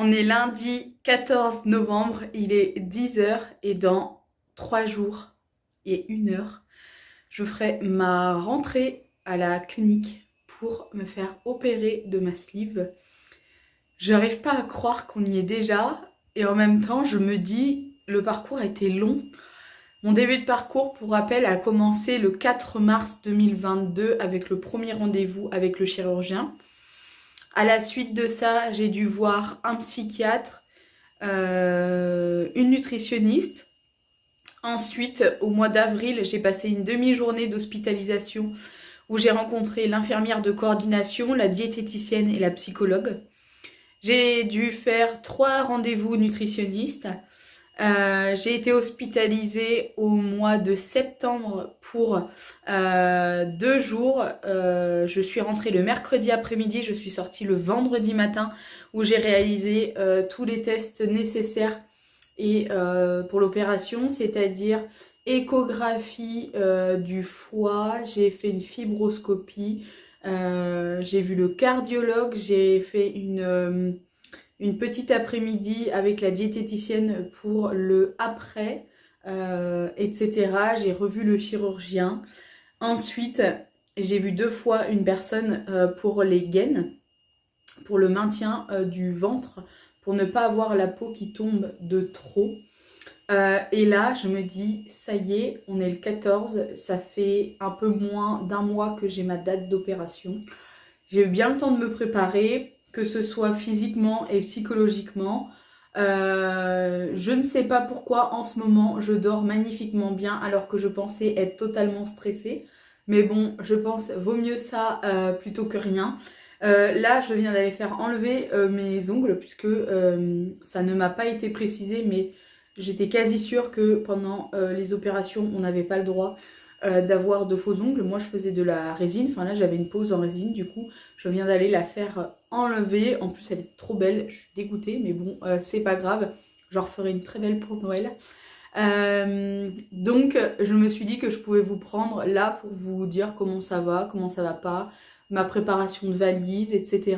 On est lundi 14 novembre, il est 10 heures et dans 3 jours et 1 heure, je ferai ma rentrée à la clinique pour me faire opérer de ma sleeve. Je n'arrive pas à croire qu'on y est déjà et en même temps je me dis le parcours a été long. Mon début de parcours, pour rappel, a commencé le 4 mars 2022 avec le premier rendez-vous avec le chirurgien. À la suite de ça, j'ai dû voir un psychiatre, une nutritionniste. Ensuite, au mois d'avril, j'ai passé une demi-journée d'hospitalisation où j'ai rencontré l'infirmière de coordination, la diététicienne et la psychologue. J'ai dû faire 3 rendez-vous nutritionnistes. J'ai été hospitalisée au mois de septembre pour 2 jours. Je suis rentrée le mercredi après-midi, je suis sortie le vendredi matin où j'ai réalisé tous les tests nécessaires pour l'opération, c'est-à-dire échographie du foie, j'ai fait une fibroscopie, j'ai vu le cardiologue, j'ai fait une petite après-midi avec la diététicienne pour le après, etc. J'ai revu le chirurgien. Ensuite, j'ai vu 2 fois une personne pour les gaines, pour le maintien du ventre, pour ne pas avoir la peau qui tombe de trop. Et là, je me dis, ça y est, on est le 14, ça fait un peu moins d'un mois que j'ai ma date d'opération. J'ai eu bien le temps de me préparer, que ce soit physiquement et psychologiquement. Je ne sais pas pourquoi en ce moment je dors magnifiquement bien alors que je pensais être totalement stressée. Mais bon, je pense vaut mieux ça plutôt que rien. Là, je viens d'aller faire enlever mes ongles puisque ça ne m'a pas été précisé, mais j'étais quasi sûre que pendant les opérations, on n'avait pas le droit d'avoir de faux ongles. Moi, je faisais de la résine. Enfin, là, j'avais une pose en résine. Du coup, je viens d'aller la faire enlever. En plus, elle est trop belle. Je suis dégoûtée, mais bon, c'est pas grave. J'en referai une très belle pour Noël. Donc, je me suis dit que je pouvais vous prendre là pour vous dire comment ça va pas, ma préparation de valise, etc.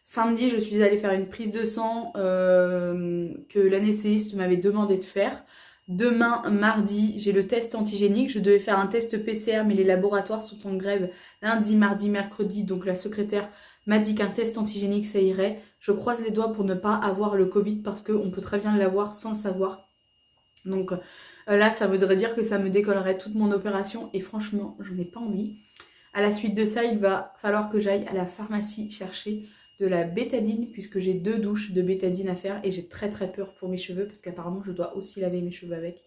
Samedi, je suis allée faire une prise de sang que l'anesthésiste m'avait demandé de faire. Demain, mardi, j'ai le test antigénique. Je devais faire un test PCR, mais les laboratoires sont en grève lundi, mardi, mercredi. Donc la secrétaire m'a dit qu'un test antigénique, ça irait. Je croise les doigts pour ne pas avoir le Covid parce qu'on peut très bien l'avoir sans le savoir. Donc là, ça voudrait dire que ça me décollerait toute mon opération et franchement, j'en ai pas envie. À la suite de ça, il va falloir que j'aille à la pharmacie chercher de la bétadine puisque j'ai 2 douches de bétadine à faire et j'ai très très peur pour mes cheveux parce qu'apparemment je dois aussi laver mes cheveux avec.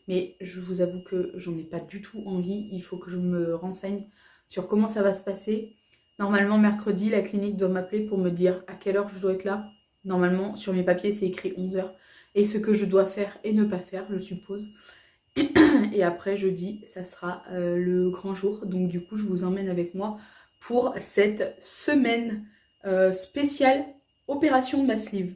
Mais je vous avoue que j'en ai pas du tout envie. Il faut que je me renseigne sur comment ça va se passer. Normalement, mercredi, la clinique doit m'appeler pour me dire à quelle heure je dois être là. Normalement, sur mes papiers, c'est écrit 11 heures. Et ce que je dois faire et ne pas faire, je suppose. Et après, jeudi, ça sera le grand jour. Donc du coup, je vous emmène avec moi pour cette semaine spéciale opération de ma sleeve.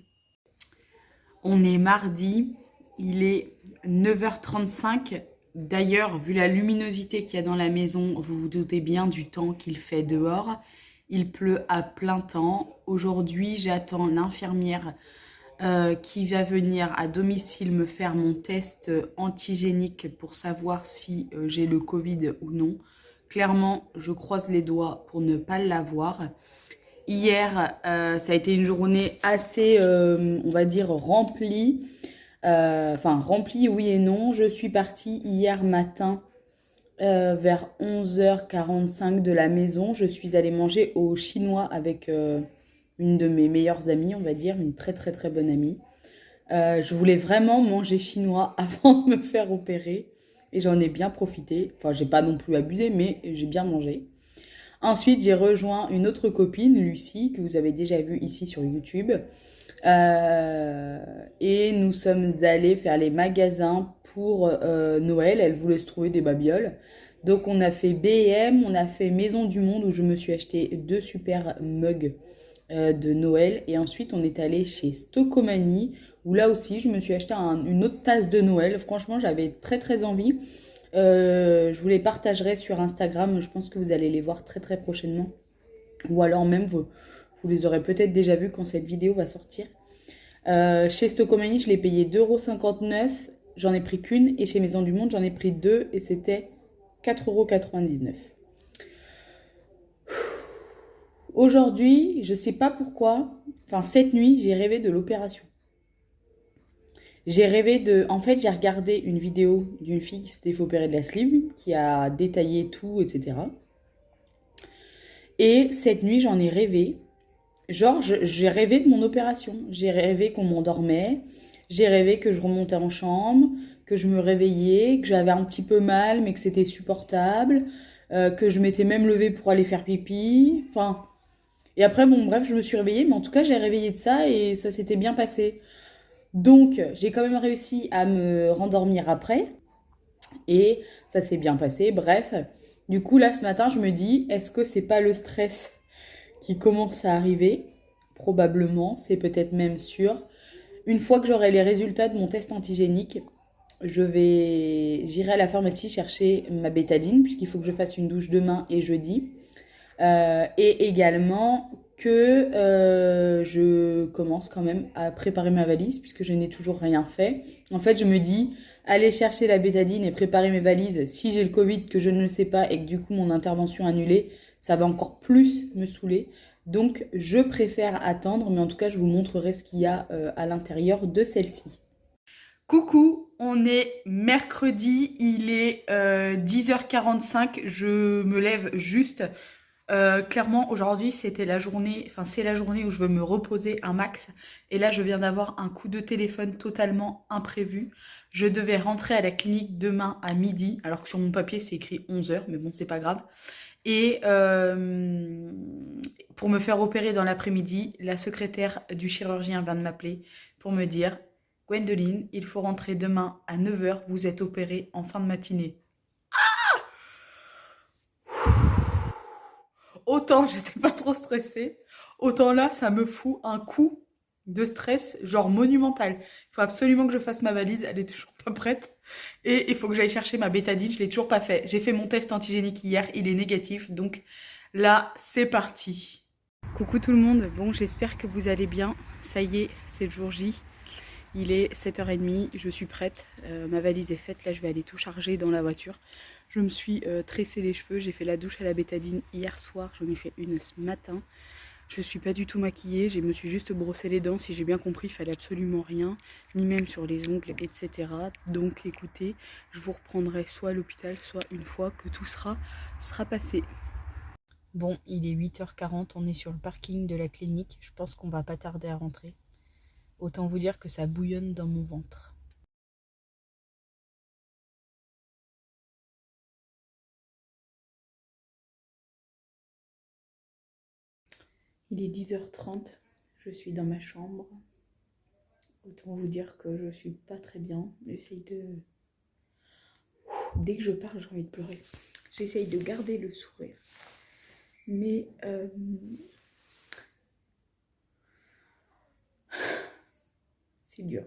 On est mardi, il est 9h35. D'ailleurs, vu la luminosité qu'il y a dans la maison, vous vous doutez bien du temps qu'il fait dehors. Il pleut à plein temps. Aujourd'hui, j'attends l'infirmière qui va venir à domicile me faire mon test antigénique pour savoir si j'ai le Covid ou non. Clairement, je croise les doigts pour ne pas l'avoir. Hier, ça a été une journée assez, on va dire, remplie. Enfin, remplie, oui et non. Je suis partie hier matin vers 11h45 de la maison. Je suis allée manger au chinois avec une de mes meilleures amies, on va dire, une très très très bonne amie. Je voulais vraiment manger chinois avant de me faire opérer et j'en ai bien profité. Enfin, j'ai pas non plus abusé, mais j'ai bien mangé. Ensuite, j'ai rejoint une autre copine, Lucie, que vous avez déjà vue ici sur YouTube. Et nous sommes allés faire les magasins pour Noël. Elle voulait se trouver des babioles. Donc on a fait B&M, on a fait Maison du Monde où je me suis acheté 2 super mugs de Noël. Et ensuite on est allé chez Stocomanie où là aussi je me suis acheté une autre tasse de Noël. Franchement j'avais très très envie. Je vous les partagerai sur Instagram. Je pense que vous allez les voir très très prochainement. Ou alors même vous les aurez peut-être déjà vus quand cette vidéo va sortir. Chez Stocomanie, je l'ai payé 2,59 €. J'en ai pris qu'une. Et chez Maison du Monde, j'en ai pris deux. Et c'était 4,99 €. Aujourd'hui, je sais pas pourquoi. Enfin, cette nuit, j'ai rêvé de l'opération. J'ai rêvé de... En fait, j'ai regardé une vidéo d'une fille qui s'était fait opérer de la sleeve, qui a détaillé tout, etc. Et cette nuit, j'en ai rêvé. Genre, j'ai rêvé de mon opération. J'ai rêvé qu'on m'endormait. J'ai rêvé que je remontais en chambre, que je me réveillais, que j'avais un petit peu mal, mais que c'était supportable, que je m'étais même levée pour aller faire pipi. Enfin, et après, bon, bref, je me suis réveillée, mais en tout cas, j'ai réveillé de ça et ça s'était bien passé. Donc, j'ai quand même réussi à me rendormir après et ça s'est bien passé. Bref, du coup, là, ce matin, je me dis, est-ce que c'est pas le stress qui commence à arriver? Probablement, c'est peut-être même sûr. Une fois que j'aurai les résultats de mon test antigénique, j'irai à la pharmacie chercher ma bétadine, puisqu'il faut que je fasse une douche demain et jeudi. Et également que je commence quand même à préparer ma valise puisque je n'ai toujours rien fait. En fait, je me dis, aller chercher la bétadine et préparer mes valises, si j'ai le Covid que je ne le sais pas et que du coup mon intervention annulée, ça va encore plus me saouler. Donc je préfère attendre, mais en tout cas je vous montrerai ce qu'il y a à l'intérieur de celle-ci. Coucou, on est mercredi, il est 10h45, je me lève juste. Clairement, aujourd'hui, c'était la journée, enfin, c'est la journée où je veux me reposer un max. Et là, je viens d'avoir un coup de téléphone totalement imprévu. Je devais rentrer à la clinique demain à midi, alors que sur mon papier, c'est écrit 11h, mais bon, c'est pas grave. Et pour me faire opérer dans l'après-midi, la secrétaire du chirurgien vient de m'appeler pour me dire, Gwendoline, il faut rentrer demain à 9h, vous êtes opérée en fin de matinée. Autant j'étais pas trop stressée, autant là, ça me fout un coup de stress, genre monumental. Il faut absolument que je fasse ma valise, elle est toujours pas prête. Et il faut que j'aille chercher ma bétadine, je l'ai toujours pas fait. J'ai fait mon test antigénique hier, il est négatif, donc là, c'est parti. Coucou tout le monde, bon, j'espère que vous allez bien. Ça y est, c'est le jour J. Il est 7h30, je suis prête, ma valise est faite, là je vais aller tout charger dans la voiture. Je me suis tressé les cheveux, j'ai fait la douche à la bétadine hier soir, j'en ai fait une ce matin. Je suis pas du tout maquillée, je me suis juste brossé les dents, si j'ai bien compris, il fallait absolument rien, ni même sur les ongles, etc. Donc écoutez, je vous reprendrai soit à l'hôpital, soit une fois que tout sera passé. Bon, il est 8h40, on est sur le parking de la clinique, je pense qu'on va pas tarder à rentrer. Autant vous dire que ça bouillonne dans mon ventre. Il est 10h30, je suis dans ma chambre. Autant vous dire que je suis pas très bien. J'essaye de... Dès que je parle, j'ai envie de pleurer. J'essaye de garder le sourire. Mais... c'est dur.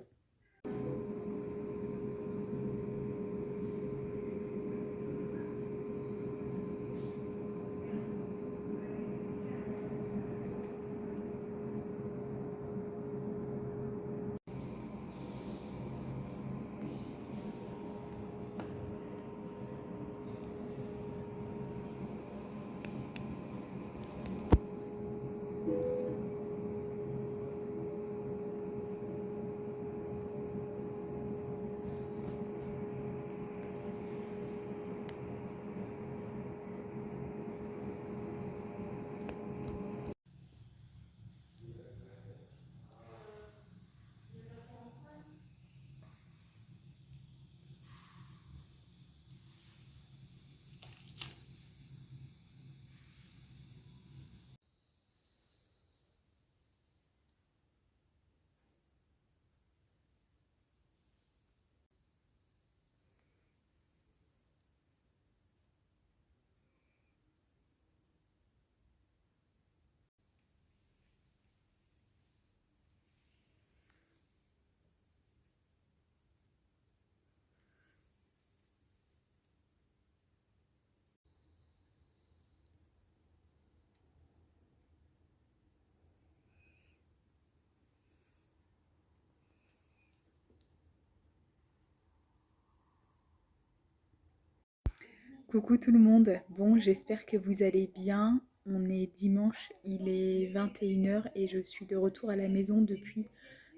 Coucou tout le monde, bon j'espère que vous allez bien. On est dimanche, il est 21 h et je suis de retour à la maison depuis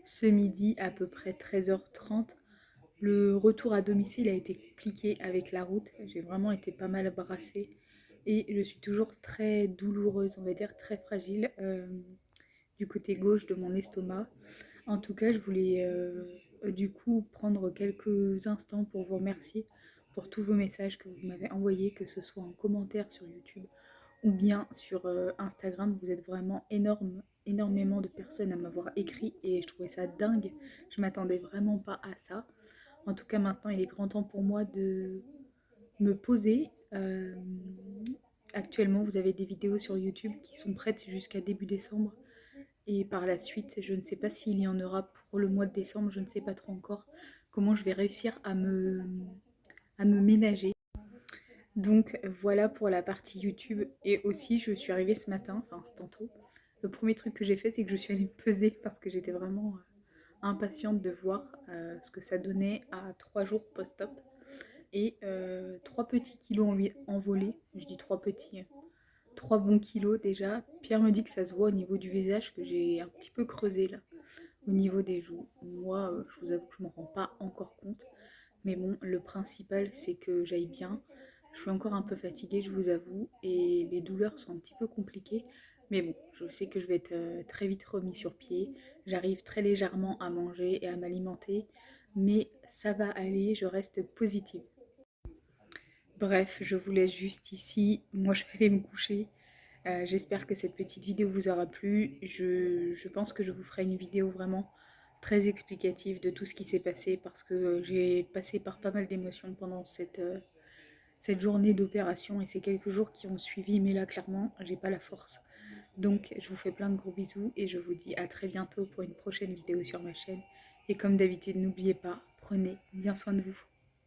ce midi à peu près 13 h 30. Le retour à domicile a été compliqué avec la route, j'ai vraiment été pas mal brassée et je suis toujours très douloureuse, on va dire très fragile du côté gauche de mon estomac. En tout cas, je voulais du coup prendre quelques instants pour vous remercier pour tous vos messages que vous m'avez envoyés, que ce soit en commentaire sur YouTube ou bien sur Instagram. Vous êtes vraiment énormément de personnes à m'avoir écrit et je trouvais ça dingue. Je m'attendais vraiment pas à ça. En tout cas, maintenant, il est grand temps pour moi de me poser. Actuellement, vous avez des vidéos sur YouTube qui sont prêtes jusqu'à début décembre. Et par la suite, je ne sais pas s'il y en aura pour le mois de décembre, je ne sais pas trop encore comment je vais réussir à me ménager. Donc voilà pour la partie YouTube. Et aussi, je suis arrivée ce matin, enfin c'est tantôt. Le premier truc que j'ai fait, c'est que je suis allée me peser parce que j'étais vraiment impatiente de voir ce que ça donnait à 3 jours post-op. Et 3 petits kilos envolés. Je dis 3 petits, 3 bons kilos déjà. Pierre me dit que ça se voit au niveau du visage, que j'ai un petit peu creusé là, au niveau des joues. Moi, je vous avoue que je m'en rends pas encore compte. Mais bon, le principal, c'est que j'aille bien. Je suis encore un peu fatiguée, je vous avoue, et les douleurs sont un petit peu compliquées. Mais bon, je sais que je vais être très vite remis sur pied. J'arrive très légèrement à manger et à m'alimenter, mais ça va aller, je reste positive. Bref, je vous laisse juste ici. Moi, je vais aller me coucher. J'espère que cette petite vidéo vous aura plu. Je pense que je vous ferai une vidéo vraiment très explicative de tout ce qui s'est passé parce que j'ai passé par pas mal d'émotions pendant cette journée d'opération et ces quelques jours qui ont suivi. Mais là, clairement, j'ai pas la force. Donc, je vous fais plein de gros bisous et je vous dis à très bientôt pour une prochaine vidéo sur ma chaîne. Et comme d'habitude, n'oubliez pas, prenez bien soin de vous.